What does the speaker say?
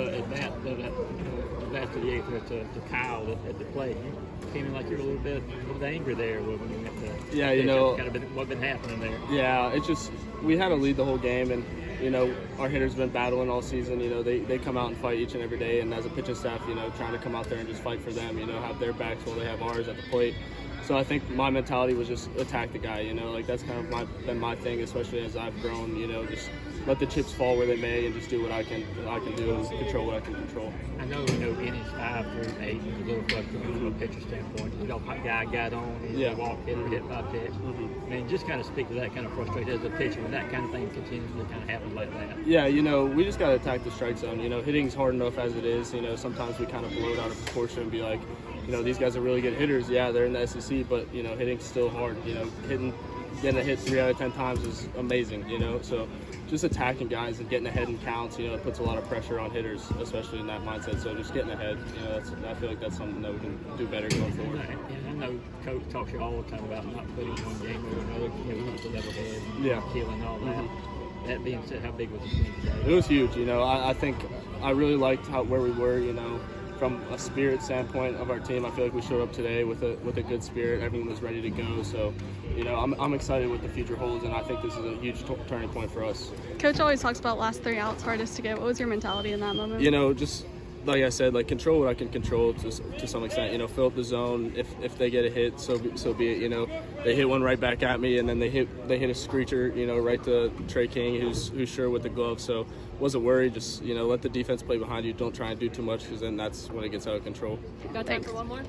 the advance to the eighth to Kyle at the plate. You came in like you're a little bit angry there when you went to. Yeah, you know. Kind of what been happening there. Yeah, it's just we had to lead the whole game, and you know our hitters been battling all season. You know they come out and fight each and every day, and as a pitching staff, you know trying to come out there and just fight for them. You know have their backs while they have ours at the plate. So I think my mentality was just attack the guy. You know like that's kind of been my thing, especially as I've grown. You know just let the chips fall where they may, and just do what I can do and control what I can control. I know innings 5 through 8 is a little frustrating from a pitcher standpoint. You know, guy got on, he walked in or hit by pitch. I mean, just kind of speak to that kind of frustration as a pitcher when that kind of thing continues to kind of happen like that. Yeah, you know, we just got to attack the strike zone. You know, hitting's hard enough as it is. You know, sometimes we kind of blow it out of proportion and be like, you know, these guys are really good hitters. Yeah, they're in the SEC, but, you know, hitting's still hard. You know, getting a hit 3 out of 10 times is amazing, you know. So just attacking guys and getting ahead in counts, you know, it puts a lot of pressure on hitters, especially in that mindset. So just getting ahead, you know, I feel like that's something that we can do better going forward. And I know Coach talks to you all the time about not putting one game over another, you know, not the level head, killing all that. That being said, how big was the swing today? It was huge, you know. I think I really liked where we were, you know. From a spirit standpoint of our team, I feel like we showed up today with a good spirit. Everyone was ready to go. So, you know, I'm excited what the future holds, and I think this is a huge turning point for us. Coach always talks about last 3 outs, hardest to get. What was your mentality in that moment? You know, just like I said, like control what I can control to some extent. You know, fill up the zone. If they get a hit, so be it. You know, they hit one right back at me, and then they hit a screecher. You know, right to Trey King, who's sure with the glove. So wasn't worried. Just you know, let the defense play behind you. Don't try and do too much, because then that's when it gets out of control. Got time for one more?